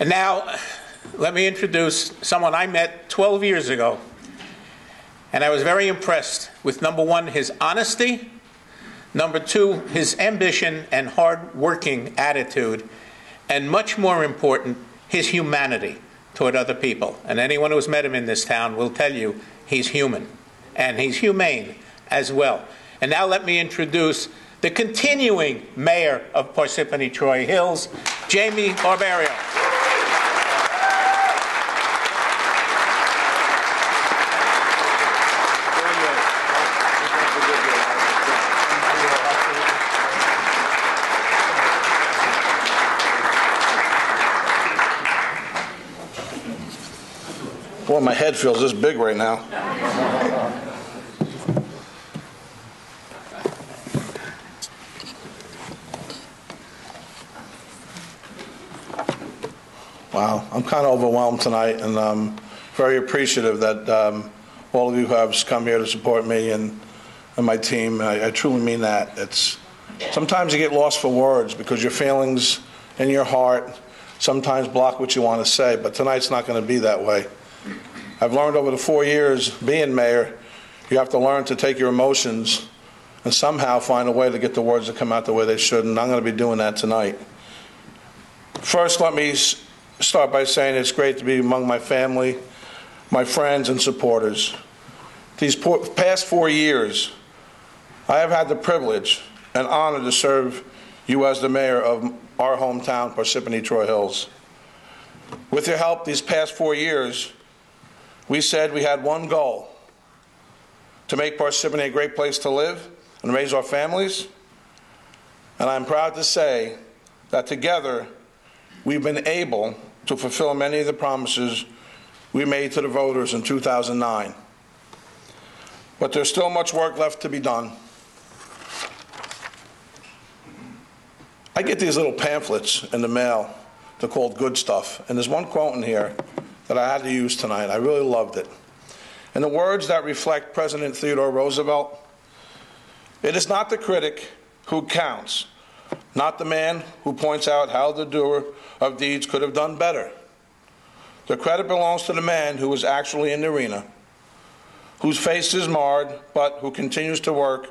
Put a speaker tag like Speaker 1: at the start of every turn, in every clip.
Speaker 1: And now, let me introduce someone I met 12 years ago. And I was very impressed with, number one, his honesty, number two, his ambition and hard-working attitude, and much more important, his humanity toward other people. And anyone who's met him in this town will tell you he's human, and he's humane as well. And now let me introduce the continuing mayor of Parsippany Troy Hills, James Barberio.
Speaker 2: Boy, my head feels this big right now. Wow, I'm kind of overwhelmed tonight, and I'm very appreciative that all of you have come here to support me and my team. I truly mean that. Sometimes you get lost for words because your feelings in your heart sometimes block what you want to say, but tonight's not going to be that way. I've learned over the 4 years being mayor, you have to learn to take your emotions and somehow find a way to get the words to come out the way they should, and I'm going to be doing that tonight. First, let me start by saying it's great to be among my family, my friends, and supporters. These past 4 years, I have had the privilege and honor to serve you as the mayor of our hometown, Parsippany Troy Hills. With your help these past 4 years, we said we had one goal: to make Parsippany a great place to live and raise our families. And I'm proud to say that together we've been able to fulfill many of the promises we made to the voters in 2009. But there's still much work left to be done. I get these little pamphlets in the mail. They're called Good Stuff. And there's one quote in here that I had to use tonight. I really loved it. In the words that reflect President Theodore Roosevelt, "It is not the critic who counts, not the man who points out how the doer of deeds could have done better. The credit belongs to the man who is actually in the arena, whose face is marred, but who continues to work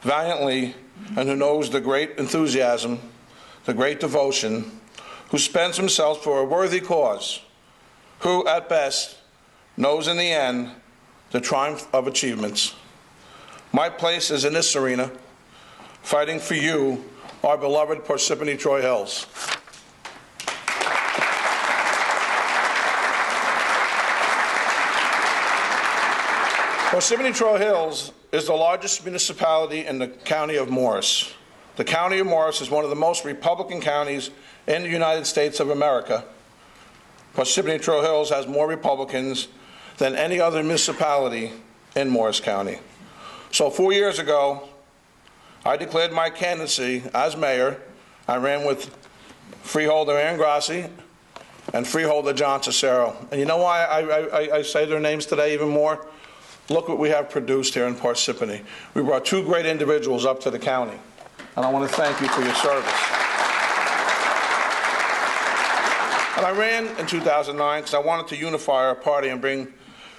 Speaker 2: valiantly and who knows the great enthusiasm, the great devotion, who spends himself for a worthy cause, who, at best, knows in the end the triumph of achievements. My place is in this arena, fighting for you, our beloved Parsippany Troy Hills." Parsippany Troy Hills is the largest municipality in the county of Morris. The county of Morris is one of the most Republican counties in the United States of America. Parsippany Troy Hills has more Republicans than any other municipality in Morris County. So 4 years ago, I declared my candidacy as mayor. I ran with freeholder Ann Grassi and freeholder John Cicero. And you know why I say their names today even more? Look what we have produced here in Parsippany. We brought two great individuals up to the county, and I want to thank you for your service. And I ran in 2009 because I wanted to unify our party and bring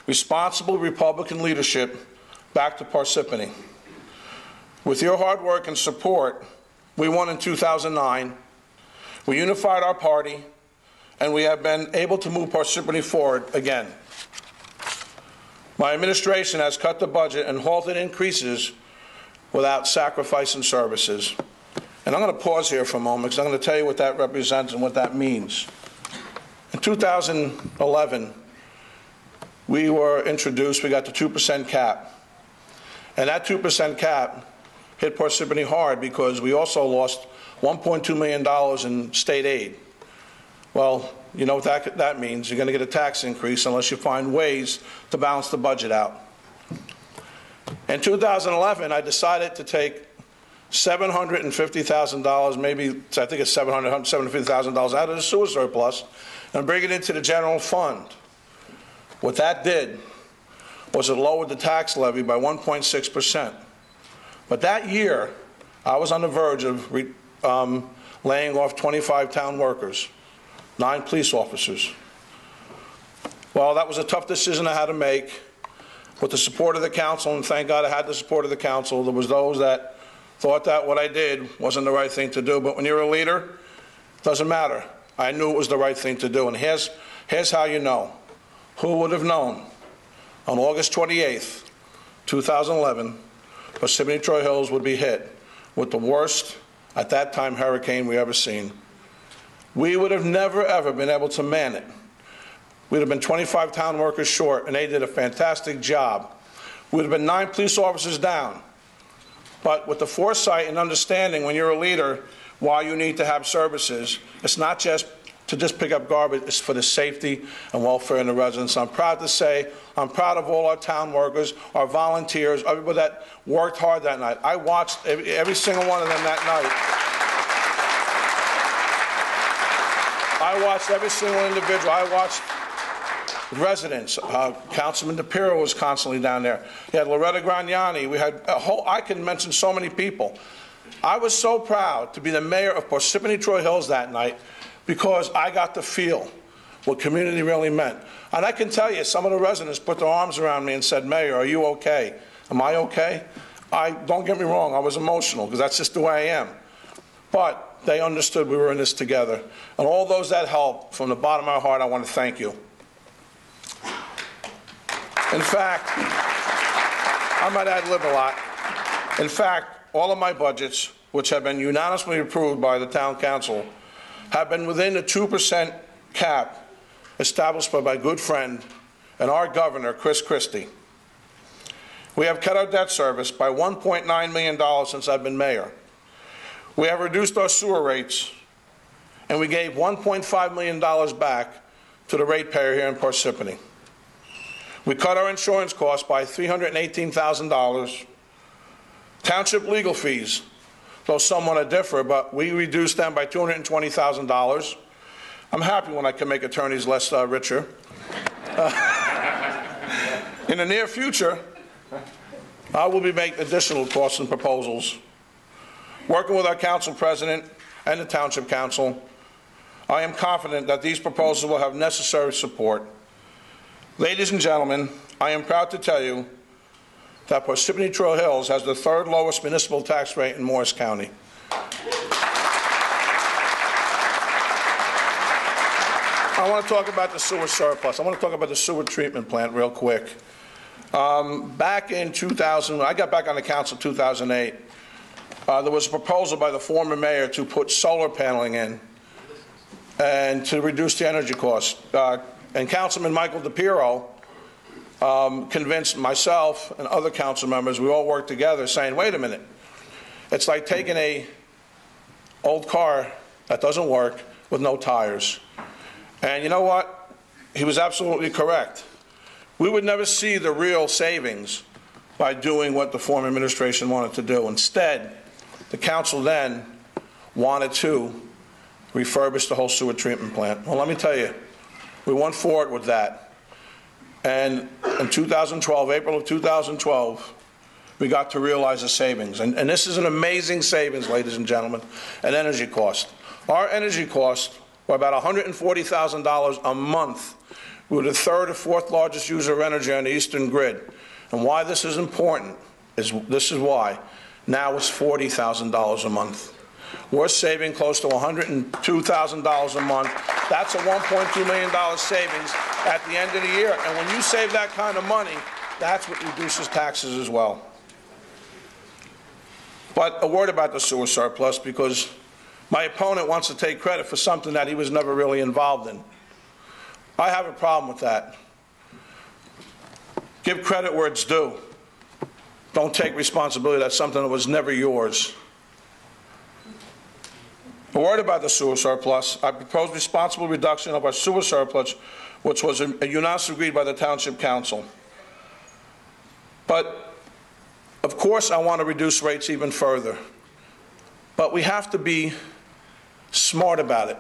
Speaker 2: responsible Republican leadership back to Parsippany. With your hard work and support, we won in 2009. We unified our party, and we have been able to move Parsippany forward again. My administration has cut the budget and halted increases without sacrificing services. And I'm going to pause here for a moment because I'm going to tell you what that represents and what that means. In 2011, we were introduced, we got the 2% cap. And that 2% cap hit Parsippany hard because we also lost $1.2 million in state aid. Well, you know what that means. You're going to get a tax increase unless you find ways to balance the budget out. In 2011, I decided to take $750,000, maybe I think it's $750,000 out of the sewer surplus and bring it into the general fund. What that did was it lowered the tax levy by 1.6%. But that year, I was on the verge of laying off 25 town workers. 9 police officers. Well, that was a tough decision I had to make with the support of the council, and thank God I had the support of the council. There was those that thought that what I did wasn't the right thing to do, but when you're a leader, it doesn't matter. I knew it was the right thing to do, and here's how you know. Who would have known on August 28th, 2011, Parsippany Troy Hills would be hit with the worst, at that time, hurricane we ever seen. We would have never, ever been able to man it. We'd have been 25 town workers short, and they did a fantastic job. We'd have been 9 police officers down. But with the foresight and understanding when you're a leader why you need to have services, it's not just to just pick up garbage, it's for the safety and welfare of the residents. I'm proud to say, I'm proud of all our town workers, our volunteers, everybody that worked hard that night. I watched every single one of them that night. I watched every single individual. I watched residents. Councilman DePiro was constantly down there. We had Loretta Gragnani. We had a whole, I can mention so many people. I was so proud to be the mayor of Parsippany Troy Hills that night because I got to feel what community really meant. And I can tell you, some of the residents put their arms around me and said, Mayor, are you okay? Am I okay? Don't get me wrong, I was emotional because that's just the way I am. But they understood we were in this together. And all those that helped, from the bottom of my heart, I want to thank you. In fact, I might ad-lib a lot. In fact, all of my budgets, which have been unanimously approved by the town council, have been within the 2% cap established by my good friend and our governor, Chris Christie. We have cut our debt service by $1.9 million since I've been mayor. We have reduced our sewer rates, and we gave $1.5 million back to the ratepayer here in Parsippany. We cut our insurance costs by $318,000. Township legal fees, though somewhat differ, but we reduced them by $220,000. I'm happy when I can make attorneys less richer. In the near future, I will be making additional costs and proposals. Working with our council president and the township council, I am confident that these proposals will have necessary support. Ladies and gentlemen, I am proud to tell you that Parsippany Troy Hills has the 3rd lowest municipal tax rate in Morris County. I want to talk about the sewer surplus. I want to talk about the sewer treatment plant real quick. Back in 2000, I got back on the council in 2008, there was a proposal by the former mayor to put solar paneling in and to reduce the energy costs. And Councilman Michael DePiro convinced myself and other council members, we all worked together, saying, wait a minute, it's like taking an old car that doesn't work with no tires. And you know what? He was absolutely correct. We would never see the real savings by doing what the former administration wanted to do. Instead, the council then wanted to refurbish the whole sewer treatment plant. Well, let me tell you, we went forward with that. And in 2012, April of 2012, we got to realize the savings. And this is an amazing savings, ladies and gentlemen, an energy cost. Our energy costs were about $140,000 a month. We were the 3rd or 4th largest user of energy on the eastern grid. And why this is important is this is why. Now it's $40,000 a month. We're saving close to $102,000 a month. That's a $1.2 million savings at the end of the year. And when you save that kind of money, that's what reduces taxes as well. But a word about the sewer surplus, because my opponent wants to take credit for something that he was never really involved in. I have a problem with that. Give credit where it's due. Don't take responsibility. That's something that was never yours. A word about the sewer surplus. I proposed responsible reduction of our sewer surplus, which was unanimously agreed by the Township Council. But, of course, I want to reduce rates even further. But we have to be smart about it.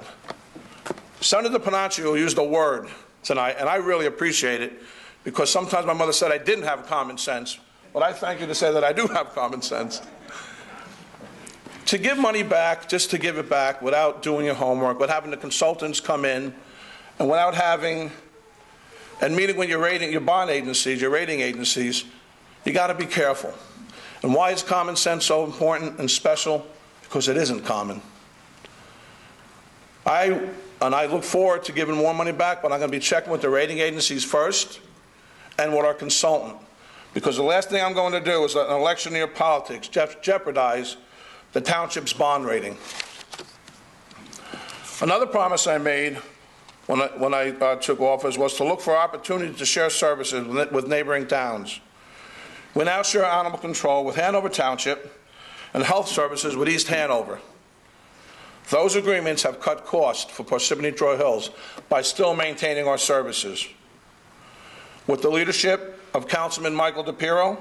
Speaker 2: Senator Panaccio used a word tonight, and I really appreciate it, because sometimes my mother said I didn't have common sense. But I thank you to say that I do have common sense. to give money back, just to give it back without doing your homework, without having the consultants come in, and without having, and meeting with your bond agencies, your rating agencies, you got to be careful. And why is common sense so important and special? Because it isn't common. I look forward to giving more money back, but I'm going to be checking with the rating agencies first and with our consultant. Because the last thing I'm going to do is let an electioneer politics jeopardize the township's bond rating. Another promise I made when I took office was to look for opportunities to share services with neighboring towns. We now share animal control with Hanover Township and health services with East Hanover. Those agreements have cut costs for Parsippany Troy Hills by still maintaining our services. With the leadership of Councilman Michael DePiero,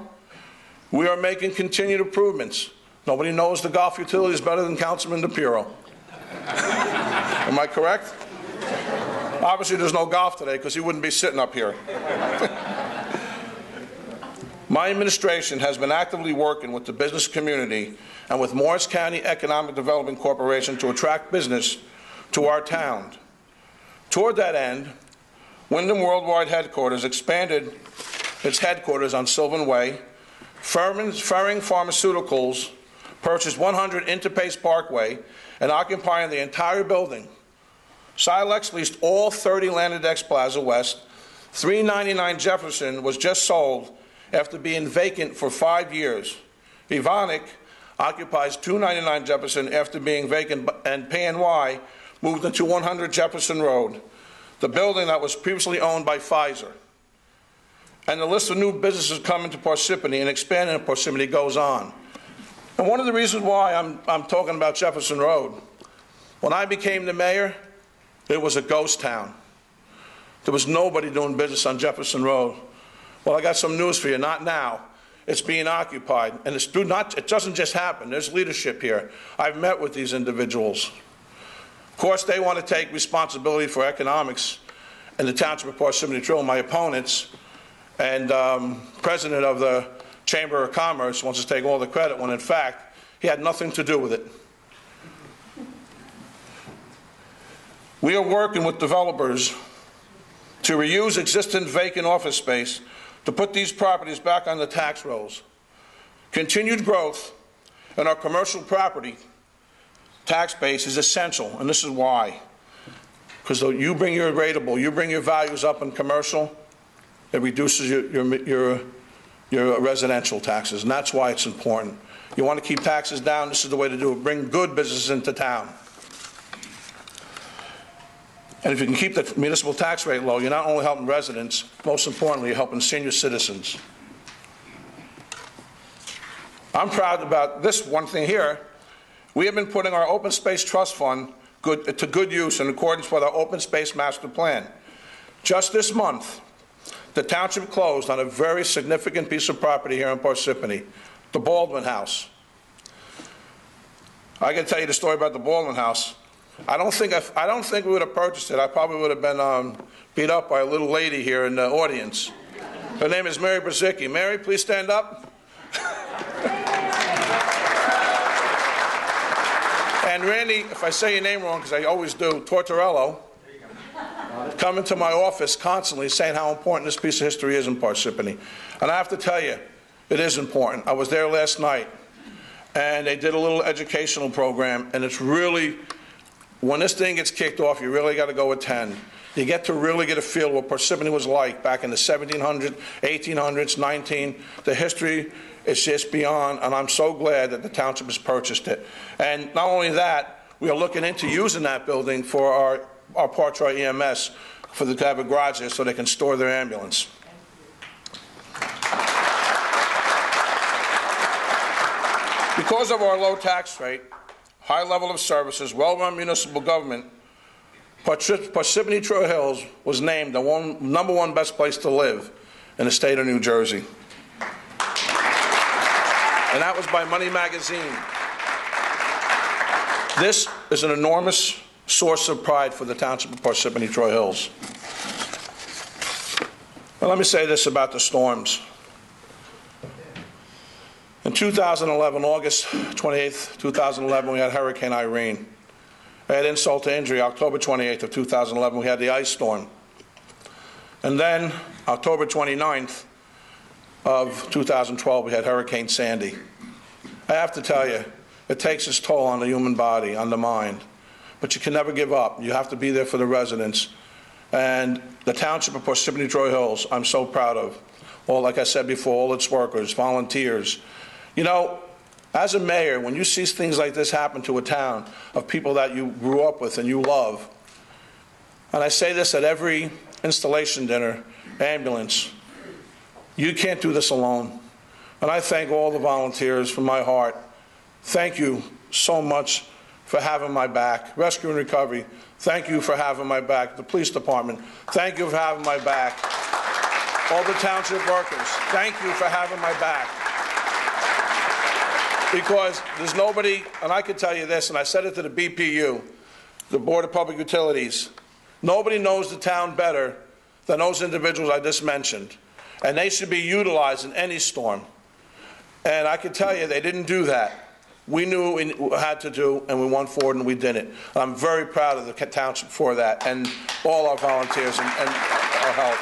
Speaker 2: we are making continued improvements. Nobody knows the golf utilities better than Councilman DePiero. Am I correct? Obviously there's no golf today because he wouldn't be sitting up here. My administration has been actively working with the business community and with Morris County Economic Development Corporation to attract business to our town. Toward that end, Wyndham Worldwide Headquarters expanded its headquarters on Sylvan Way. Ferring Pharmaceuticals purchased 100 Interpace Parkway and occupying the entire building. Silex leased all 30 Lanedex Plaza West. 399 Jefferson was just sold after being vacant for 5 years. Vivonic occupies 299 Jefferson after being vacant, and PNY moved into 100 Jefferson Road, the building that was previously owned by Pfizer. And the list of new businesses coming to Parsippany and expanding to Parsippany goes on. And one of the reasons why I'm talking about Jefferson Road, when I became the mayor, it was a ghost town. There was nobody doing business on Jefferson Road. Well, I got some news for you. Not now. It's being occupied. And it doesn't just happen. There's leadership here. I've met with these individuals. Of course, they want to take responsibility for economics in the township of Parsippany Troy. My opponents and president of the Chamber of Commerce wants to take all the credit when, in fact, he had nothing to do with it. We are working with developers to reuse existing vacant office space to put these properties back on the tax rolls. Continued growth in our commercial property tax base is essential, and this is why. Because you bring your rateable, you bring your values up in commercial, it reduces your residential taxes, and that's why it's important. You want to keep taxes down, this is the way to do it. Bring good businesses into town. And if you can keep the municipal tax rate low, you're not only helping residents, most importantly, you're helping senior citizens. I'm proud about this one thing here. We have been putting our open space trust fund to good use in accordance with our open space master plan. Just this month, the township closed on a very significant piece of property here in Parsippany, the Baldwin House. I can tell you the story about the Baldwin House. I don't think we would have purchased it. I probably would have been beat up by a little lady here in the audience. Her name is Mary Brzicki. Mary, please stand up. And Randy, if I say your name wrong, because I always do, Tortorello, come into my office constantly saying how important this piece of history is in Parsippany. And I have to tell you, it is important. I was there last night, and they did a little educational program, and it's really, when this thing gets kicked off, you really got to go attend. You get to really get a feel of what Parsippany was like back in the 1700s, 1800s, 19. The history is just beyond, and I'm so glad that the township has purchased it. And not only that, we are looking into using that building for our Partroy EMS to have a garage there so they can store their ambulance. Because of our low tax rate, high level of services, well-run municipal government, Parsippany Troy Hills was named the #1 best place to live in the state of New Jersey. And that was by Money Magazine. This is an enormous source of pride for the township of Parsippany Troy Hills. Now let me say this about the storms. In In 2011, August 28th, 2011, we had Hurricane Irene. I had insult to injury, October 28th of 2011, we had the ice storm. And then, October 29th of 2012, we had Hurricane Sandy. I have to tell you, it takes its toll on the human body, on the mind. But you can never give up. You have to be there for the residents. And the Township of Parsippany Troy Hills, I'm so proud of. All, like I said before, all its workers, volunteers. You know, as a mayor, when you see things like this happen to a town of people that you grew up with and you love, and I say this at every installation dinner, ambulance, you can't do this alone. And I thank all the volunteers from my heart. Thank you so much for having my back. Rescue and Recovery, thank you for having my back. The police department, thank you for having my back. All the township workers, thank you for having my back. Because there's nobody, and I can tell you this, and I said it to the BPU, the Board of Public Utilities, nobody knows the town better than those individuals I just mentioned. And they should be utilized in any storm. And I can tell you, they didn't do that. We knew what we had to do, and we went forward, and we did it. And I'm very proud of the township for that, and all our volunteers and our help.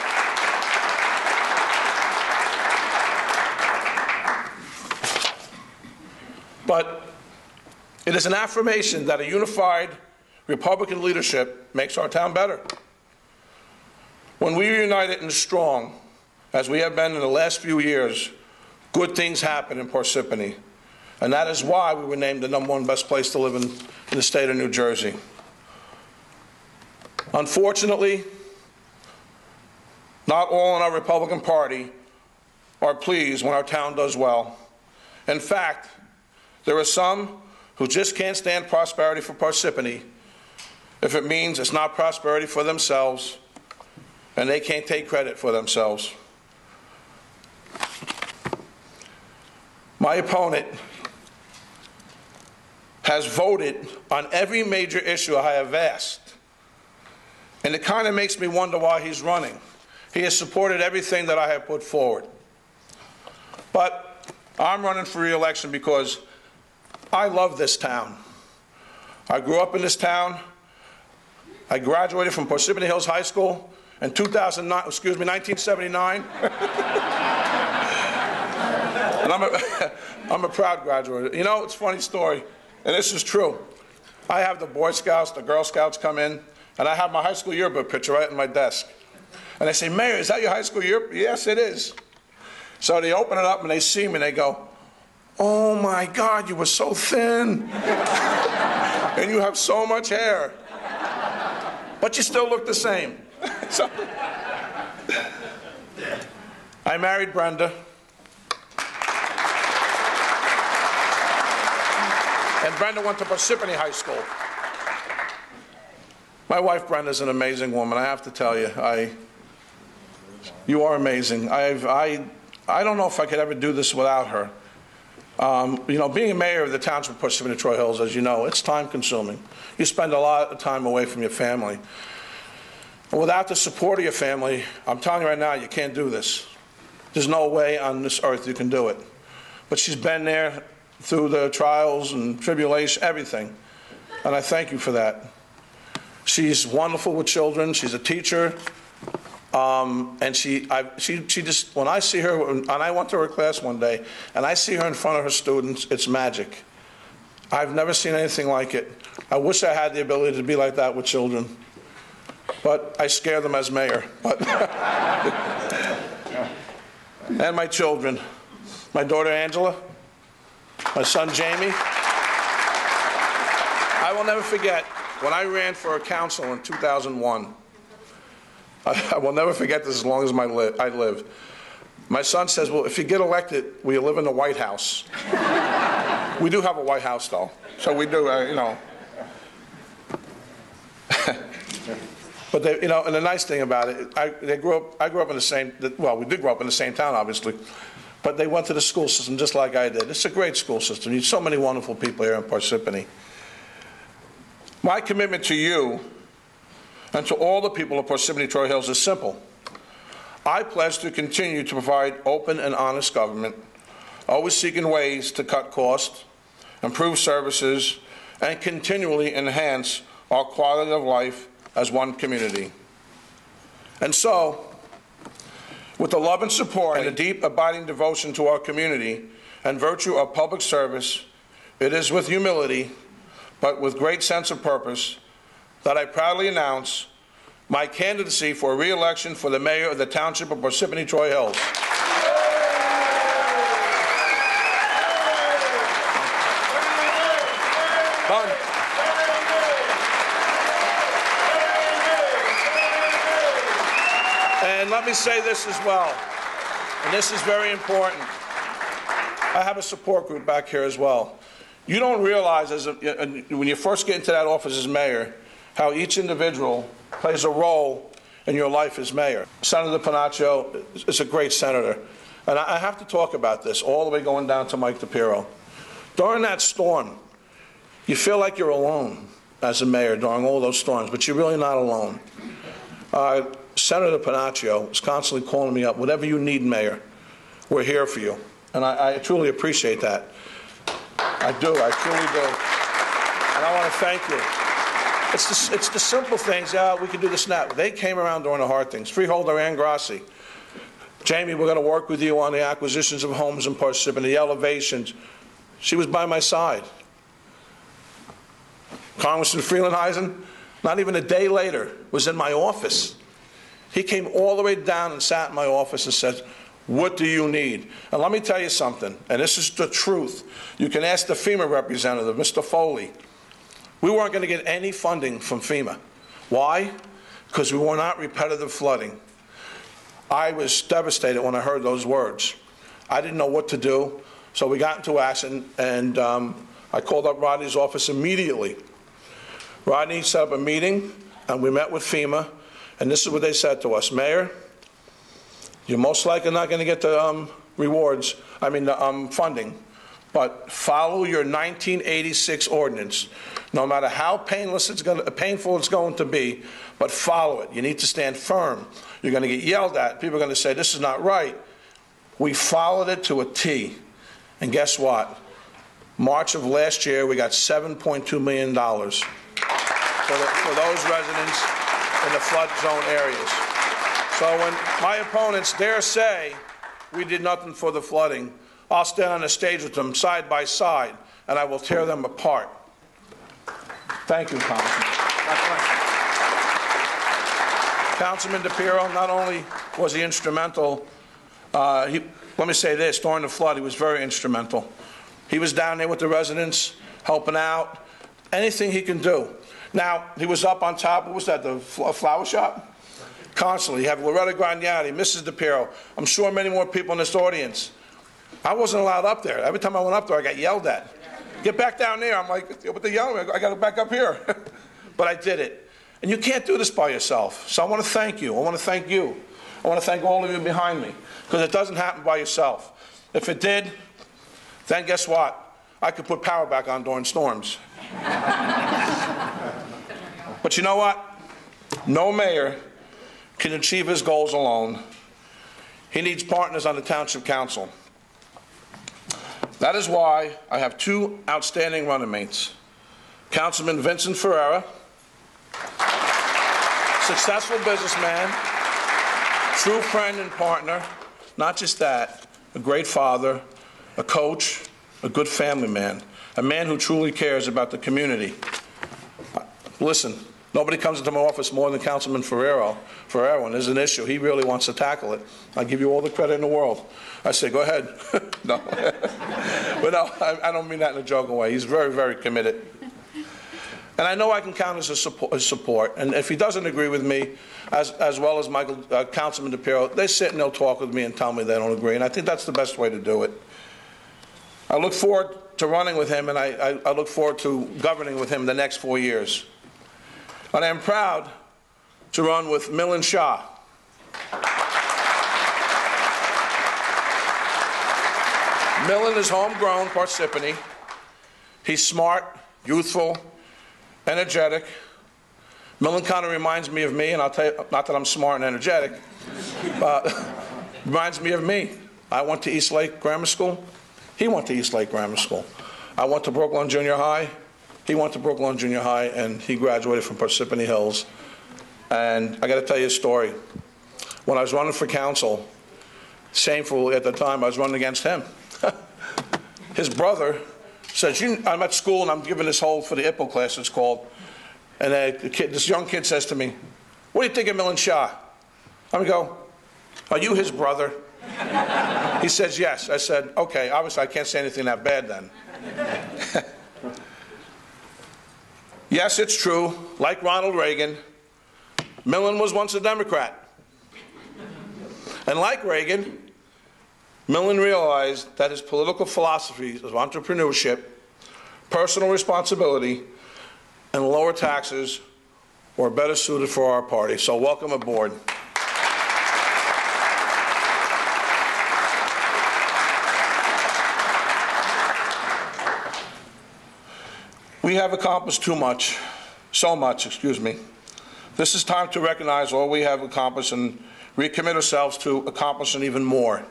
Speaker 2: But it is an affirmation that a unified Republican leadership makes our town better. When we are united and strong, as we have been in the last few years, good things happen in Parsippany. And that is why we were named the #1 best place to live in the state of New Jersey. Unfortunately, not all in our Republican Party are pleased when our town does well. In fact, there are some who just can't stand prosperity for Parsippany if it means it's not prosperity for themselves and they can't take credit for themselves. My opponent has voted on every major issue I have asked, and it kind of makes me wonder why he's running. He has supported everything that I have put forward. But I'm running for re-election because I love this town. I grew up in this town. I graduated from Parsippany Hills High School in 1979. And I'm a proud graduate. You know, it's a funny story, and this is true. I have the Boy Scouts, the Girl Scouts come in, and I have my high school yearbook picture right on my desk. And they say, "Mayor, is that your high school yearbook?" "Yes, it is." So they open it up and they see me and they go, "Oh my God, you were so thin. And you have so much hair. But you still look the same." So, I married Brenda. And Brenda went to Parsippany High School. My wife Brenda's an amazing woman, I have to tell you. You are amazing. I don't know if I could ever do this without her. You know, being a mayor of the Township of Parsippany Troy Hills, as you know, it's time consuming. You spend a lot of time away from your family. And without the support of your family, I'm telling you right now, you can't do this. There's no way on this earth you can do it. But she's been there through the trials and tribulation, everything. And I thank you for that. She's wonderful with children. She's a teacher. And she just, when I see her, and I went to her class one day, and I see her in front of her students, it's magic. I've never seen anything like it. I wish I had the ability to be like that with children. But I scare them as mayor. And my children. My daughter Angela, my son Jamie. I will never forget when I ran for a council in 2001. I will never forget this as long as I live. My son says, "Well, if you get elected, will you live in the White House?" We do have a White House, though. So we do, you know. But they, you know, and the nice thing about it, I grew up in the same, well, we did grow up in the same town, obviously. But they went to the school system just like I did. It's a great school system. You have so many wonderful people here in Parsippany. My commitment to you and to all the people of Parsippany Troy Hills is simple. I pledge to continue to provide open and honest government, always seeking ways to cut costs, improve services, and continually enhance our quality of life as one community. And so, with the love and support and a deep, abiding devotion to our community and virtue of public service, it is with humility, but with great sense of purpose, that I proudly announce my candidacy for re-election for the mayor of the Township of Parsippany Troy Hills. Done. And let me say this as well, and this is very important. I have a support group back here as well. You don't realize when you first get into that office as mayor, how each individual plays a role in your life as mayor. Senator Panaccio is a great senator. And I have to talk about this all the way going down to Mike DePiero. During that storm, you feel like you're alone as a mayor during all those storms, but you're really not alone. Senator Panaccio is constantly calling me up. Whatever you need, Mayor, we're here for you. And I truly appreciate that. I do. I truly do. And I want to thank you. It's the simple things. Yeah, we can do this now. They came around during the hard things. Freeholder Ann Grassi. Jamie, we're going to work with you on the acquisitions of homes in Parsippany, the elevations. She was by my side. Congressman Freelandheisen, not even a day later, was in my office. He came all the way down and sat in my office and said, what do you need? And let me tell you something, and this is the truth. You can ask the FEMA representative, Mr. Foley. We weren't going to get any funding from FEMA. Why? Because we were not repetitive flooding. I was devastated when I heard those words. I didn't know what to do, so we got into action, and I called up Rodney's office immediately. Rodney set up a meeting, and we met with FEMA, and this is what they said to us. Mayor, you're most likely not going to get the funding, but follow your 1986 ordinance. No matter how painful it's going to be, but follow it. You need to stand firm. You're going to get yelled at. People are going to say, this is not right. We followed it to a T. And guess what? March of last year, we got $7.2 million for those residents in the flood zone areas. So when my opponents dare say we did nothing for the flooding, I'll stand on the stage with them side by side, and I will tear them apart. Thank you, Congressman. Councilman DePiero, not only was he instrumental, let me say this, during the flood, he was very instrumental. He was down there with the residents, helping out, anything he can do. Now, he was up on top, what was that, the flower shop? Constantly. You have Loretta Graniati, Mrs. DePiero, I'm sure many more people in this audience. I wasn't allowed up there. Every time I went up there, I got yelled at. Get back down there. I'm like, what the yelling? I got to back up here. But I did it. And you can't do this by yourself. So I want to thank you. I want to thank you. I want to thank all of you behind me, because it doesn't happen by yourself. If it did, then guess what? I could put power back on during storms. But you know what? No mayor can achieve his goals alone. He needs partners on the Township Council. That is why I have two outstanding running mates. Councilman Vincent Ferreira, successful businessman, true friend and partner, not just that, a great father, a coach, a good family man, a man who truly cares about the community. Listen, nobody comes into my office more than Councilman Ferreira when there's an issue. He really wants to tackle it. I give you all the credit in the world. I say, go ahead. No. But no, I don't mean that in a joking way. He's very, very committed. And I know I can count on his support. And if he doesn't agree with me, as well as Councilman DePiero, they sit and they'll talk with me and tell me they don't agree. And I think that's the best way to do it. I look forward to running with him, and I look forward to governing with him the next 4 years. And I am proud to run with Milan Shah. Milan is homegrown Parsippany. He's smart, youthful, energetic. Milan kind of reminds me of me, and I'll tell you, not that I'm smart and energetic, reminds me of me. I went to East Lake Grammar School. He went to East Lake Grammar School. I went to Brooklyn Junior High. He went to Brooklyn Junior High, and he graduated from Parsippany Hills. And I got to tell you a story. When I was running for council, shamefully at the time, I was running against him. His brother says, I'm at school and I'm giving this whole for the IPPO class, it's called. And this young kid says to me, "What do you think of Millen Shah?" I go, "Are you his brother?" He says, "Yes." I said, "Okay, obviously I can't say anything that bad then." Yes, it's true. Like Ronald Reagan, Millen was once a Democrat. And like Reagan, Millen realized that his political philosophies of entrepreneurship, personal responsibility, and lower taxes were better suited for our party. So welcome aboard. We have accomplished so much, excuse me. This is time to recognize all we have accomplished and recommit ourselves to accomplishing even more.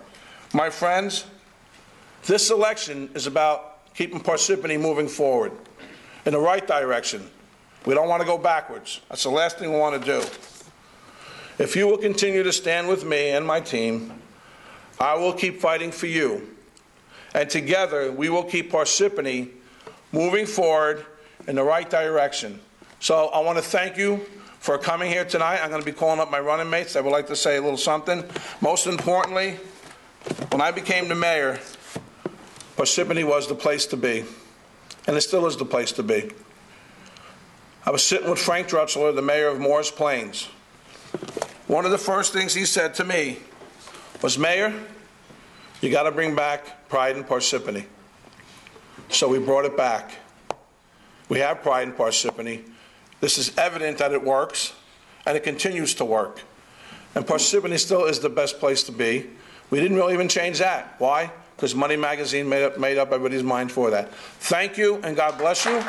Speaker 2: My friends, this election is about keeping Parsippany moving forward in the right direction. We don't want to go backwards. That's the last thing we want to do. If you will continue to stand with me and my team, I will keep fighting for you. And together, we will keep Parsippany moving forward in the right direction. So I want to thank you for coming here tonight. I'm going to be calling up my running mates. I would like to say a little something. Most importantly, when I became the mayor, Parsippany was the place to be, and it still is the place to be. I was sitting with Frank Drutchler, the mayor of Morris Plains. One of the first things he said to me was, "Mayor, you got to bring back pride in Parsippany." So we brought it back. We have pride in Parsippany. This is evident that it works, and it continues to work. And Parsippany still is the best place to be. We didn't really even change that. Why? Because Money Magazine made up everybody's mind for that. Thank you, and God bless you.